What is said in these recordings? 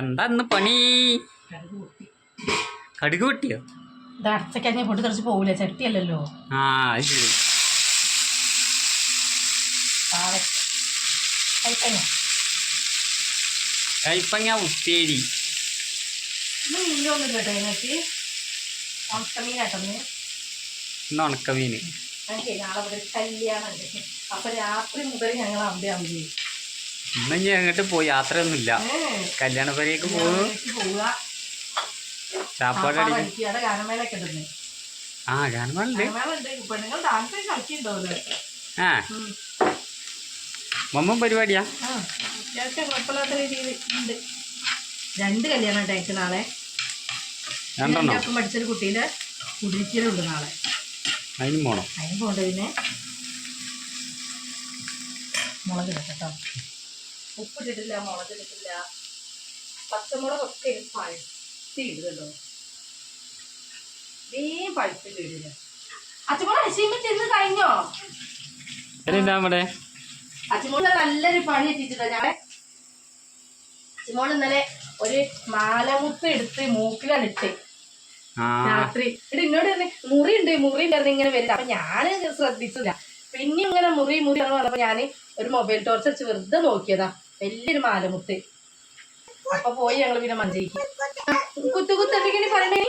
എന്താ ഇന്ന് പണി? കടുക് പൊട്ടിയോ? അടച്ചക്കഴിഞ്ഞ പൊട്ടി തെറിച്ച് പോവില്ല, ചട്ടിയല്ലല്ലോ. ആ അത് ശരി. കൈപ്പങ്ങ ഉപ്പേരി. ഇന്ന് മീനൊന്നും കേട്ടോ ഞങ്ങൾക്ക്. ഉണക്കമീനാട്ടൊന്ന്. ഇന്ന് ഉണക്കമീന്. ഞങ്ങൾക്ക് നാളെ ഇവിടെ കല്യാണം ഉണ്ട്. അപ്പൊ രാത്രി മുതൽ ഞങ്ങൾ അവിടെ ആവുകയെ. ഇന്ന് ഞാൻ അങ്ങോട്ട് പോയി, യാത്രയൊന്നുമില്ല. കല്യാണ പരിക്ക് പോവുക. ചാപ്പാട് അടിക്കുക. ഗാനമേളൊക്കെ ഉണ്ട്. ആ ഗാനമേളുണ്ട്. പെണ്ണുങ്ങൾ ഡാൻസ് കളിക്കുന്നുണ്ടോ? ആ മമ്മൻ പരിപാടിയാ? അത്യാവശ്യം കുഴപ്പമില്ലാത്ത രീതിയിൽ ഉണ്ട്. 2 കല്യാണം ഉണ്ടായിട്ട് നാളെ. ഒപ്പം പഠിച്ചൊരു കുട്ടീൻ്റെ കുടിരിക്കലുണ്ട് നാളെ. അതിനും പോണം. അതിന് പോകണ്ട. പിന്നെ മുളക് കേട്ടോ, ഉപ്പിട്ടിട്ടില്ല, മുളക് ഇട്ടിട്ടില്ല. പച്ചമുളകൊക്കെ പഴുത്തിടുകല്ലോ. പഴുത്തില്ല. അച്ഛമോള് അരിശീമ ചെന്ന് കഴിഞ്ഞോ? അച്ഛമോള് നല്ലൊരു പണി എത്തിച്ചിട്ടോ ഞങ്ങളെ. അച്ഛമോള് ഇന്നലെ ഒരു മാലമുത്ത് എടുത്ത് മൂക്കിലാണ് ഇട്ട് രാത്രി. എന്നോട് തന്നെ മുറി ഉണ്ടായിരുന്നു ഇങ്ങനെ വരില്ല. അപ്പൊ ഞാന് ശ്രദ്ധിച്ചില്ല. പിന്നെ ഇങ്ങനെ മുറി വന്നപ്പോ ഞാന് ഒരു മൊബൈൽ ടോർച്ച് വെച്ച് വെറുതെ നോക്കിയതാ. വലിയൊരു മാലമുത്ത്. അപ്പൊ പോയി ഞങ്ങള് പിന്നെ മഞ്ചേരിക്ക്. കുത്തുകുത്തെന്തെങ്കിലും പറയണേ.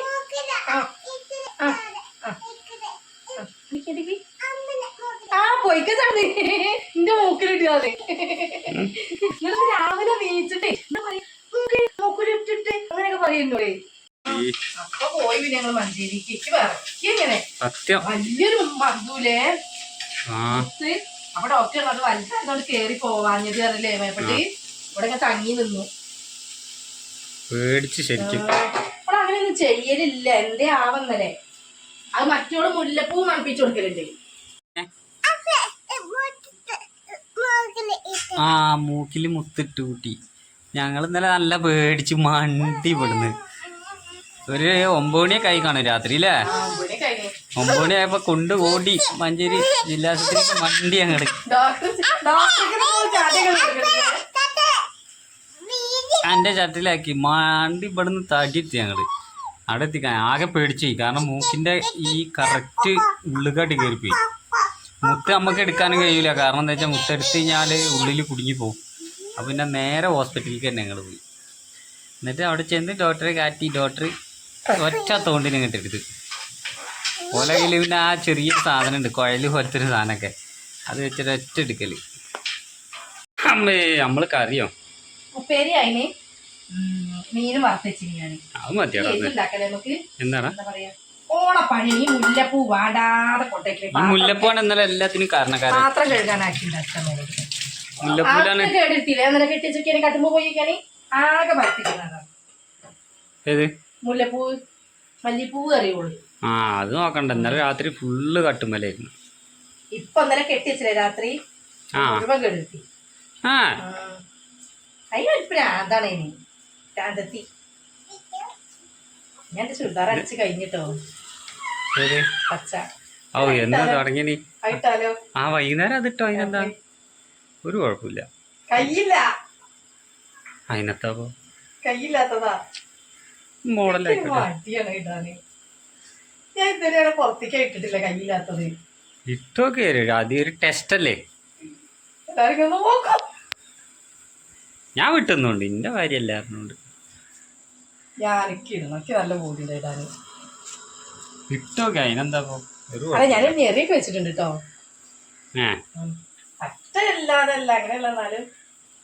പൊയ്ക്കാണ് എന്റെ മൂക്കിലിട്ടാണ്. രാവിലെ നീച്ചിട്ടേ എന്താ പറയാ, മൂക്കിലിട്ടിട്ട് അങ്ങനെയൊക്കെ പറയുന്നോളേ. അപ്പൊ പോയി പിന്നെ ഞങ്ങൾ മഞ്ചേരിക്ക്. ഇങ്ങനെ വലിയൊരു മർദ്ദൂലേ. അപ്പൊ ഡോക്ടർ അത് വലുതായതുകൊണ്ട് കേറി പോവാഞ്ഞത് അറിയില്ലേ. മേപ്പട്ടി ഇവിടെ ഇങ്ങനെ തങ്ങി നിന്നു. അവിടെ അങ്ങനെയൊന്നും ചെയ്യലില്ല. എന്തേ ആവുന്നല്ലേ. അത് മറ്റോട് മുല്ലപ്പൂ മണപ്പിച്ചു കൊടുക്കലുണ്ട്. ആ മൂക്കില് മുത്തിട്ട് കൂട്ടി. ഞങ്ങൾ ഇന്നലെ നല്ല പേടിച്ച് മണ്ടി പെടുന്നു. ഒരു 9 മണിയൊക്കെ ആയി കാണും രാത്രി അല്ലേ. 9 മണി ആയപ്പോ കൊണ്ട് ഓടി മഞ്ചേരി ജില്ലാശുപത്രിക്ക് മണ്ടി അങ്ങോട്ട്. എന്റെ ചട്ടിലാക്കി മണ്ടി ഇവിടുന്ന് തടിയെത്തി ഞങ്ങള്. അവിടെ എത്തിക്കാൻ ആകെ പേടിച്ചു. കാരണം മൂക്കിന്റെ ഈ കറക്റ്റ് ഉള്ളുകാട്ടി കയറിപ്പോയി. മുത്ത് നമുക്ക് എടുക്കാനും കഴിയൂല. കാരണം എന്താ വെച്ചാൽ മുത്ത് എടുത്തു കഴിഞ്ഞാൽ ഉള്ളിൽ കുടുങ്ങി പോകും. അപ്പം പിന്നെ നേരെ ഹോസ്പിറ്റലിലേക്ക് തന്നെ ഞങ്ങൾ പോയി. എന്നിട്ട് അവിടെ ചെന്ന് ഡോക്ടറെ കാറ്റി. ഡോക്ടർ ഒറ്റ തോണ്ടിന് ഇങ്ങോട്ട് എടുത്ത്. ഓല കയ്യിൽ പിന്നെ ആ ചെറിയൊരു സാധനം ഉണ്ട്, കുഴൽ പോലത്തെ ഒരു സാധനമൊക്കെ. അത് വെച്ചിട്ട് ഒറ്റ എടുക്കല്. അമ്മേ നമ്മള് കറിയോ ഉപ്പേരി അതിന് മീനും വറുത്തച്ചിരിയാണ്. അത് മതിയാ. എന്താണ് ഓണപ്പണി മുല്ലപ്പൂ വാടാതെ കൊണ്ടേക്ക്. മുല്ലപ്പൂവാണ് ഇന്നലെ എല്ലാത്തിനും കാരണക്കാരൻ. പാത്രം കഴുകാനാക്കിട്ടില്ല. കേട്ടിട്ടില്ല. ഇന്നലെ കെട്ടിച്ചൊക്കെ കട്ടുമ്പോ പോയിക്കാന് ആകെ പറ്റിക്കുന്നതാണ്. ഏത് മുല്ലപ്പൂ മല്ലിപ്പൂ അറിയുള്ളൂ. ആ അത് നോക്കണ്ട. ഇന്നലെ രാത്രി ഫുള്ള് കട്ടുമലായിരുന്നു. ഇപ്പൊ ഇന്നലെ കെട്ടിച്ചില്ലേ രാത്രി മുഴുവൻ കെടുത്തി. അതിനൊരു പ്രാന്താണ്. ഇനി പ്രാന്തത്തി ഞാൻ ചുരിദാർ അടിച്ച് കഴിഞ്ഞിട്ടോ. പച്ച എന്താ തുടങ്ങി ആയിട്ടാലോ. ആ വൈകുന്നേരം അതിട്ടോ. അതിനെന്താ ഒരു കുഴപ്പമില്ല. കയ്യില്ല. അതിനെത്താ കയ്യില്ലാത്തതാ. മടിയാണ് ഇടാന്. ഞാൻ ഇതുവരെ പുറത്തേക്ക് ഇട്ടിട്ടില്ല കയ്യില്ലാത്തത്. ഇട്ടോക്കെ ആദ്യം ഒരു ടെസ്റ്റ് അല്ലേ. എല്ലാവർക്കും നോക്കാം. ഞാൻ വിട്ടുന്നുണ്ട്. എന്റെ കാര്യം എല്ലാവരുന്നുണ്ട്. ഞാനൊക്കെ ഇടുന്നു. എനിക്ക് നല്ല ബോഡിയുടെ ഇടാന്. ഇട്ടോക്കെ അതിനെന്താ. ഞാൻ ഞെറിയൊക്കെ വെച്ചിട്ടുണ്ട് കേട്ടോ. അറ്റല്ലാതല്ല അങ്ങനെയല്ല. എന്നാലും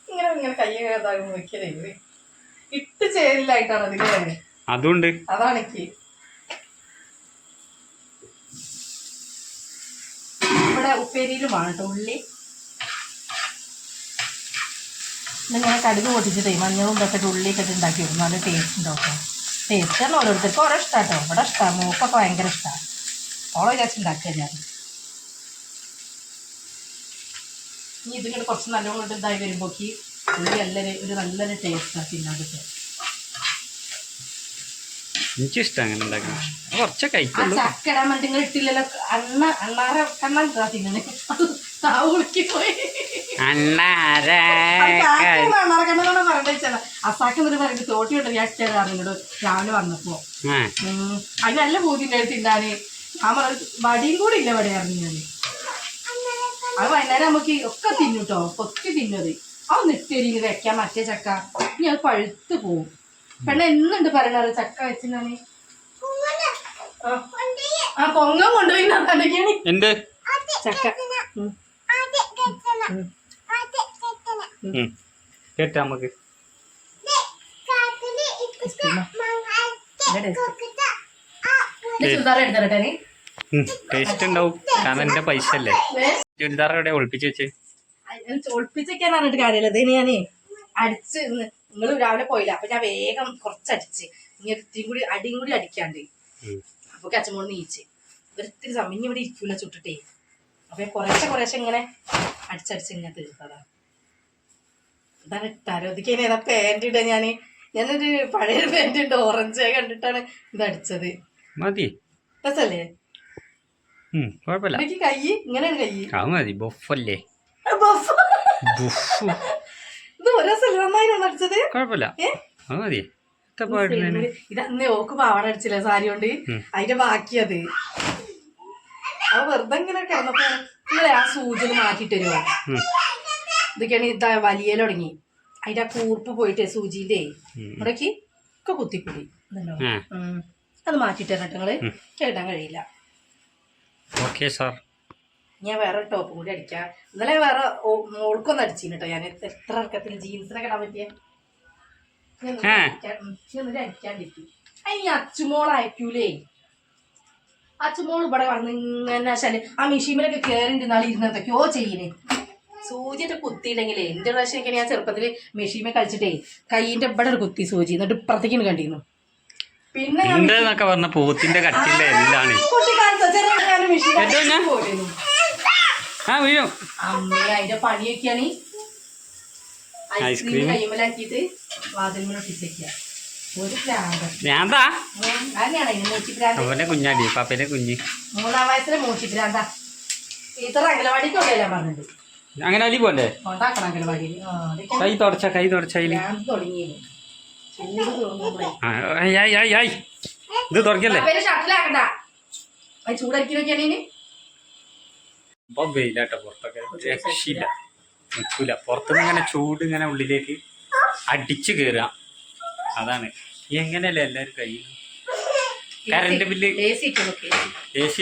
ഇങ്ങനെ ഇങ്ങനെ കയ്യ ഇതാകും വെക്കലേ. ഇട്ട് ചേരില്ലായിട്ടാണ് അതിന്. അതുകൊണ്ട് അതാണ് എനിക്ക്. ഇവിടെ ഉപ്പേരിയിലുമാണ് കേട്ടോ ഉള്ളി. ഇങ്ങനെ കടുക് പൊട്ടിച്ചിട്ടേ മഞ്ഞളും ഇതൊക്കെ ഉള്ളിയൊക്കെ ഇട്ട് ഉണ്ടാക്കി വെക്കും. നല്ല ടേസ്റ്റ് ഉണ്ടാവും. ടേസ്റ്റ് ആണ് ഓരോരുത്തർക്കും ഓരോ ഇഷ്ടം കേട്ടോ. ഇവിടെ ഇഷ്ടമാണ്. മൂക്കൊക്കെ ഭയങ്കര ഇഷ്ടമാണ്. ഓളോ വിചാരിച്ച് ഉണ്ടാക്കുക ഞാൻ. ഇനി ഇതിങ്ങനെ കുറച്ച് നല്ലോണം ഇതായി വരുമ്പോഴേക്ക് ഉള്ളി ഒരു നല്ലൊരു ടേസ്റ്റാണ് തിന്നാൻ കിട്ടുക. എനിക്കിഷ്ടം അങ്ങനെ ഉണ്ടാക്കണം. കുറച്ച് കഴിക്കുള്ളൂ. ചക്ക ഇടാൻ വേണ്ടി നിങ്ങൾ ഇട്ടില്ലല്ലോ. അണ്ണാറെ കണ്ണാ തിന്നണേ. പോയി അസാക്ക് എന്നിട്ട് പറയുന്നത് തോട്ടി കൊണ്ട് ഞാൻ അച്ഛനോട് രാവിലെ വന്നപ്പോ അതിന് നല്ല പൂതിന്റെ തിന്നാന് ഞാൻ പറഞ്ഞു വടിയും കൂടി ഇല്ല ഇവിടെ ഇറങ്ങി ഞാൻ അത് വൈകുന്നേരം നമുക്ക് ഒക്കെ തിന്നുട്ടോ കൊത്തി തിന്നത് അത് നെറ്റരി വെക്കാൻ മറ്റേ ചക്ക ഇനി അത് പഴുത്ത് പോവും പെണ്ണ എന്നുണ്ട് പറയണത് ചക്ക വെച്ചാണ് ആ പൊങ്ങം കൊണ്ടുപോയി എന്ത് ചക്ക കേട്ടാ നമുക്ക് ചുരിദാർ എടുത്തരട്ടെ ടേസ്റ്റ് ഉണ്ടാവും കാരണം എന്റെ പൈസ അല്ലേ ചുരിദാർ എവിടെ ഒളിപ്പിച്ച് വെച്ച് ഒളിപ്പിച്ചൊക്കെയാൻ പറഞ്ഞിട്ട് കാര്യമില്ല ഇത് ഞാനേ അടിച്ച് നിങ്ങൾ രാവിലെ പോയില്ല അപ്പൊ ഞാൻ വേഗം കുറച്ചടിച്ച് ഇങ്ങനെ ഇത്തിരി കൂടി അടിയും കൂടി അടിക്കാണ്ട് അപ്പൊ അച്ഛനോട് നീച്ച് ഒരിത്തിരി സമയം ഇവിടെ ഇരിക്കൂല ചുട്ടിട്ടേ അപ്പൊ കുറേശ്ശെ ഇങ്ങനെ അടിച്ചടിച്ച് ഇങ്ങനെ തീർത്തതാ ഇതാണ് ഇട്ടാരോ ഇതിക്ക് ഏതാ പാൻറ് ഇടാ ഞാനൊരു പഴയൊരു പാൻറ് ഉണ്ട് ഓറഞ്ച് കണ്ടിട്ടാണ് ഇത് അടിച്ചത് മതി രസല്ലേ കുഴപ്പമില്ല എനിക്ക് കൈ ഇങ്ങനെയാണ് കൈ മതി ബൊഫല്ലേ ഇത് ഒരു രസല്ലേ നന്നായിട്ടാണ് അടിച്ചത് കുഴപ്പമില്ല മതി ഇത് അന്ന് ഓക്ക് പാവാട അടിച്ചില്ല സാരി കൊണ്ട് അതിന്റെ ബാക്കിയത് അത് വെറുതെ ഇങ്ങനെ കിടന്നപ്പോ ഇങ്ങനെ ആ സൂചന മാറ്റിട്ട് വരുവാ ഇതൊക്കെയാണ് ഇതാ വലിയ തുടങ്ങി അതിന്റെ ആ കൂർപ്പ് പോയിട്ട് സൂചിന്റെ ഇവിടേക്ക് ഒക്കെ കുത്തിക്കൂടി അത് മാറ്റിട്ട് തരാം നിങ്ങള് കേട്ടാൻ കഴിയില്ല ഓക്കെ സാർ ഞാൻ വേറെ ടോപ്പ് കൂടി അടിക്കാം ഇന്നലെ വേറെ മോൾക്കൊന്നും അടിച്ചിന് കേട്ടോ ഞാൻ എത്ര ഇറക്കത്തിൽ ജീൻസിനൊക്കെ ഇടാൻ പറ്റിയ അടിക്കാണ്ടിരിക്കും അതിന് അച്ചുമോൾ അയക്കൂലേ അച്ചുമോൾ ഇവിടെ വന്ന് ഇങ്ങനെ ശല്യം ആ മെഷീനിലൊക്കെ കയറിണ്ട് നാളെ ഇരുന്നതൊക്കെയോ ചെയ്യുന്നേ സൂചിന്റെ കുത്തിയില്ലെങ്കിലേ എന്റെ പ്രാവശ്യം ഞാൻ ചെറുപ്പത്തില് മെഷീമെ കളിച്ചിട്ടേ കൈയിന്റെ ഇവിടെ ഒരു കുത്തി സൂചി എന്നിട്ട് ഇപ്പുറത്തേക്ക് കണ്ടിരുന്നു പിന്നെ പറഞ്ഞ പോത്തിന്റെ കട്ടിന്റെ എല്ലാം അമ്മ അതിന്റെ പണിയൊക്കെയാണ് ഐസ്ക്രീം കൈമലാക്കിയിട്ട് വാതിൽമേൽ ഒട്ടിച്ചേക്കുക കുഞ്ഞാടി പാപ്പന്റെ കുഞ്ഞ് 3-ാം വയസ്സിലെ മൂച്ചിപ്പിരാന്താ ടീച്ചർ അംഗനവാടിക്ക് കൊണ്ടല്ല പറഞ്ഞിട്ട് അങ്ങനെ അലി പോലെ കൊണ്ടാക്കണം അംഗനവാടിയിൽ കൈ തുടച്ച തുടങ്ങി ഇത് തുറക്കല്ലേ ഷട്ടിലാക്കണ്ട ചൂടാക്കിയൊക്കെയാണ് ഇപ്പൊ വെയിലാട്ടോ പുറത്തൊക്കെ രക്ഷയില്ല നിൽക്കൂല പുറത്തുനിന്ന് ഇങ്ങനെ ചൂട് ഇങ്ങനെ ഉള്ളിലേക്ക് അടിച്ചു കയറുക അതാണ് എങ്ങനെയല്ലേ എല്ലാവരും കഴിയും കറണ്ട് ബില്ല് എ സി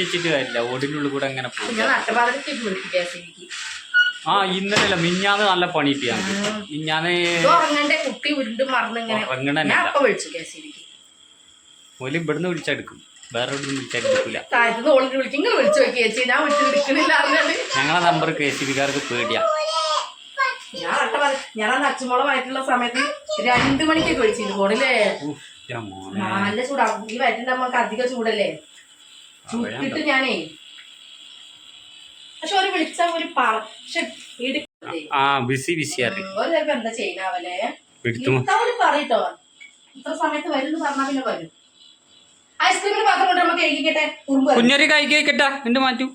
വെച്ചിട്ട് കാര്യമില്ല ഓടിനുള്ളിൽ കൂടെ അങ്ങനെ പോകും ഇന്നലെ മിഞ്ഞാന്ന് നല്ല പണി കിട്ടിയാണ് മിഞ്ഞാന്ന് ഓല് ഇവിടുന്ന് വിളിച്ചെടുക്കും വേറെ എവിടുന്ന് വിളിച്ചെടുക്കൂല ഞങ്ങളെ നമ്പർ കെ സി ബിക്കാർക്ക് പേടിയാ ഞാൻ അച്ചുമോളമായിട്ടുള്ള സമയത്ത് 2 മണിക്കൊക്കെ വിളിച്ചിട്ട് പോണില്ലേ നല്ല ചൂടാ ഈ വയറ്റിന്റെ നമുക്ക് അധികം ചൂടല്ലേ ചുട്ടിട്ട് ഞാനേ പക്ഷെ ഒരു വിളിച്ച ഒരു ചിലപ്പോ എന്താ ചെയ്യാവല്ലേ പറയട്ടോ ഇത്ര സമയത്ത് വരും പറഞ്ഞാ പിന്നെ വരും ഐസ്ക്രീമിന് പാത്രം കൊണ്ട് നമുക്ക് എഴുതിക്കട്ടെ കുഞ്ഞൊരു കഴിക്കട്ടാ എന്റെ മാറ്റൂ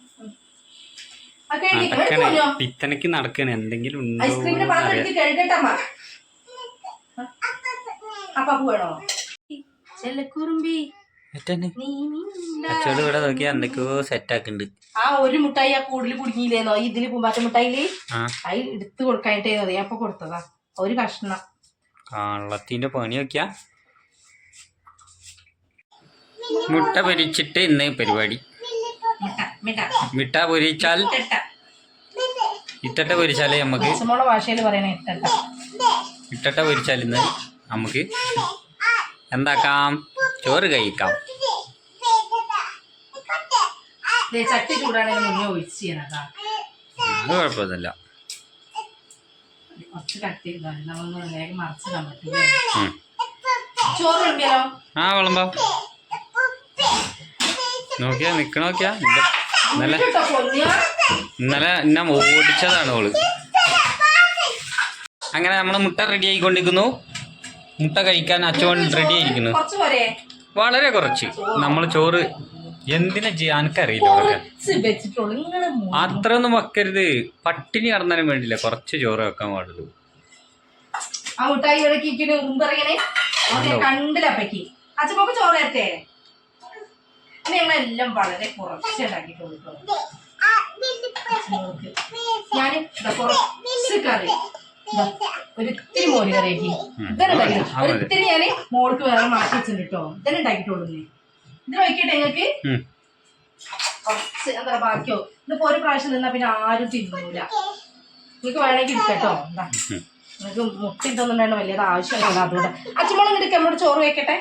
പിത്തനക്ക് നടക്കണ എന്തെങ്കിലും ഐസ്ക്രീമിന്റെ പാത്രം എടുത്ത് കഴുകട്ടമ്മ അപ്പാപ്പു വേണോ ചെല്ലക്കുറുമ്പി അച്ചോട് ഇവിടെ നോക്കിയാ എന്തൊക്കെയോ സെറ്റ് ആക്കുന്നുണ്ട് ആ ഒരു മുട്ടായി ആ കൂടുതൽ കുടുങ്ങിയില്ലേന്നോ ഇതില് പൂമ്പാറ്റ മുട്ടായില് അത് എടുത്ത് കൊടുക്കാനായിട്ടേ ഞാൻ ഇപ്പൊ കൊടുത്തതാ ഒരു കഷ്ണം കള്ളത്തിന്റെ പണി നോക്കിയാ മുട്ട പൊരിച്ചിട്ട് ഇന്ന് പരിപാടി മിട്ട പൊരിച്ചാൽ ഇട്ടട്ട പൊരിച്ചാലേ നമുക്ക് ഭാഷയിൽ പറയണേ ഇട്ടട്ട പൊരിച്ചാൽ ഇന്ന് നമുക്ക് എന്താക്കാം ചോറ് കഴിക്കാം ചട്ടി ചൂടാണെങ്കിൽ മുന്നേ ഒഴിച്ച് അത് കുഴപ്പമൊന്നുമില്ല കുറച്ച് കട്ടി നമ്മളൊന്ന് വേഗം മറച്ചിടാൻ പറ്റൂലേ ചോറ് വിളമ്പിയാലോ ആ വിളമ്പോ നോക്കിയാ നിക്കണോക്കിയാ ഇന്നലെ എന്നെ ഓടിച്ചതാണ് ഓള് അങ്ങനെ നമ്മള് മുട്ട റെഡി ആയിക്കൊണ്ടിരിക്കുന്നു മുട്ട കഴിക്കാൻ അച്ഛൻ റെഡി ആയിരിക്കുന്നു വളരെ കുറച്ച് നമ്മൾ ചോറ് എന്തിനാ ചെയ്യാനറിയില്ല കുറച്ച് വെച്ചിട്ടുള്ളൂ നിങ്ങള് അത്രയൊന്നും വെക്കരുത്. പട്ടിണി കടന്നാലും വേണ്ടില്ല, കുറച്ച് ചോറ് വെക്കാൻ പാടുള്ളൂ. ആ മുട്ടായി ഇടക്കിങ്ങനെ ഉമ്പറിയണേ കണ്ടില്ലപ്പയ്ക്ക് അച്ഛമ്മക്ക് ചോറ് തരട്ടെ. ഞങ്ങളെല്ലാം വളരെ കുറച്ച് ഉണ്ടാക്കിയിട്ടുള്ളൂ. ഞാൻ കുറച്ച് കറി, ഒരിത്തിരി മോര് കറിയാക്കി ഇതന്നെ ഉണ്ടാക്കി. ഒരിത്തിരി ഞാന് മോൾക്ക് വേറെ മാറ്റി വെച്ചിട്ടുണ്ട് കേട്ടോ. ഇതന്നെ ഉണ്ടാക്കിയിട്ടുള്ളൂ. ഇത് വയ്ക്കട്ടെ നിങ്ങൾക്ക് കുറച്ച് എന്താ ബാക്കിയോ. ഇതിപ്പോ ഒരു പ്രാവശ്യം നിന്നാ പിന്നെ ആരും തിന്നൂല. നിങ്ങൾക്ക് വേണമെങ്കിൽ ഇട്ടോ. എന്താ നിങ്ങൾക്ക് മുട്ട ഇതൊന്നും വലിയത് ആവശ്യമില്ല. അതുകൊണ്ട് അച്ഛമ്മോളം എടുക്ക നമ്മോട് ചോറ് വെക്കട്ടെ.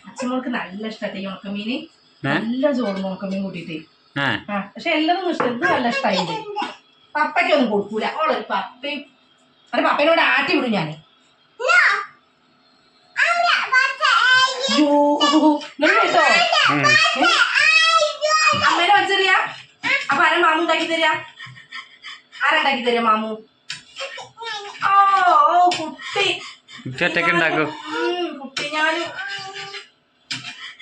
അച്ഛമ്മോൾക്ക് നല്ല ഇഷ്ടട്ടെ ഈ ഉണക്കമീന്. നല്ല ചോറ് ഉണക്കമീൻ കൂട്ടിട്ട്. പക്ഷെ എല്ലാതൊന്നും ഇഷ്ടം. ഇത് നല്ല ഇഷ്ടമായിട്ട് പപ്പയ്ക്കൊന്നും കൊടുക്കൂല. ഓളൊരു പപ്പയും അതെ പപ്പേനോട് ആട്ടി വിടും ഞാൻ. കേട്ടോ അമ്മേനെ വച്ചറിയാ. അപ്പൊ ആരാ മാമു ഉണ്ടാക്കി തരാ? ആരാണ്ടാക്കി തരാ? മാമു. ഓ കുട്ടി കുട്ടി ഞാനും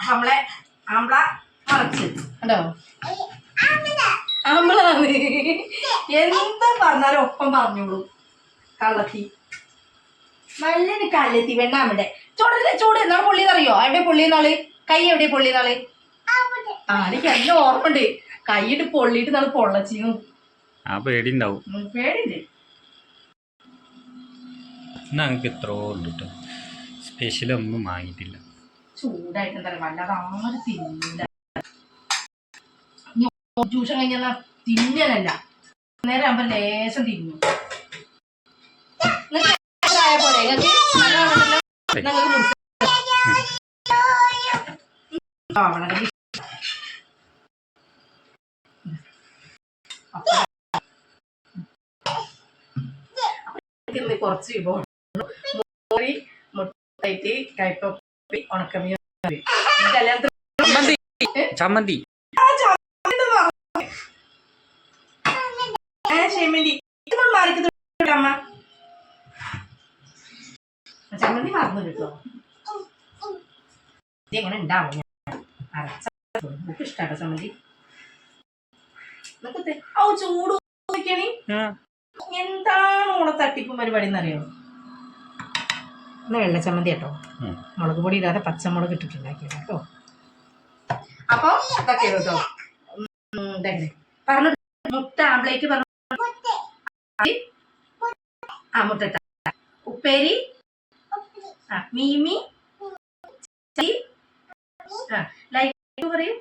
നമ്മളെ ആമ്പള മറച്ച് കണ്ടോ. ആമ്പളാണ് എന്താ പറഞ്ഞാലും ഒപ്പം പറഞ്ഞോളൂ. കള്ളത്തി നല്ലൊരു കല്ലെത്തി വെണ്ണാമ്മടെ ചൂടല്ലേ ചൂട്. എന്നാണ് പൊള്ളിയെന്നറിയോ? എവിടെ പൊള്ളിയെന്നാള്? കൈ എവിടെ പൊള്ളിയെന്നാള്? എനിക്ക് എല്ലാം ഓർമ്മണ്ട്. കൈയിട്ട് പൊള്ളിയിട്ട് നാള് പൊള്ളച്ചിരുന്നു. പേടിണ്ടാവും. പേടിണ്ട്. സ്പെഷ്യൽ ഒന്നും വാങ്ങിയിട്ടില്ല. ചൂടായിട്ട് എന്താ വല്ലാതെ ആരും തിന്നില്ല. ട്യൂഷൻ കഴിഞ്ഞാ തിന്നലല്ല, നേരം ആകുമ്പോ ലേശം തിന്നു. കുറച്ച് വിഭവം മുട്ടായിട്ട് കയ്പപ്പി ഉണക്കമീൻ ചമ്മന്തി ചമ്മന്തി മറന്നു കിട്ടോ. ഇതെങ്ങനെ ഉണ്ടാവും? നമുക്ക് ഇഷ്ടാട്ടോ ചമ്മന്തി. ചൂട് എന്താണ് ഓളെ തട്ടിപ്പും പരിപാടി എന്നറിയോ? വെള്ള ചമ്മന്തി കേട്ടോ. മുളക് പൊടി ഇടാതെ പച്ചമുളക് ഇട്ടിട്ടുണ്ടാക്കിയത് കേട്ടോ. അപ്പൊ ഇതൊക്കെ കേട്ടോ. ഇതെങ്ങനെ പറഞ്ഞു മുട്ട ആംപ്ലേറ്റ് പറഞ്ഞു. ആ മുട്ട ഉപ്പേരി, മീമി, ലൈക്ക് പറയും.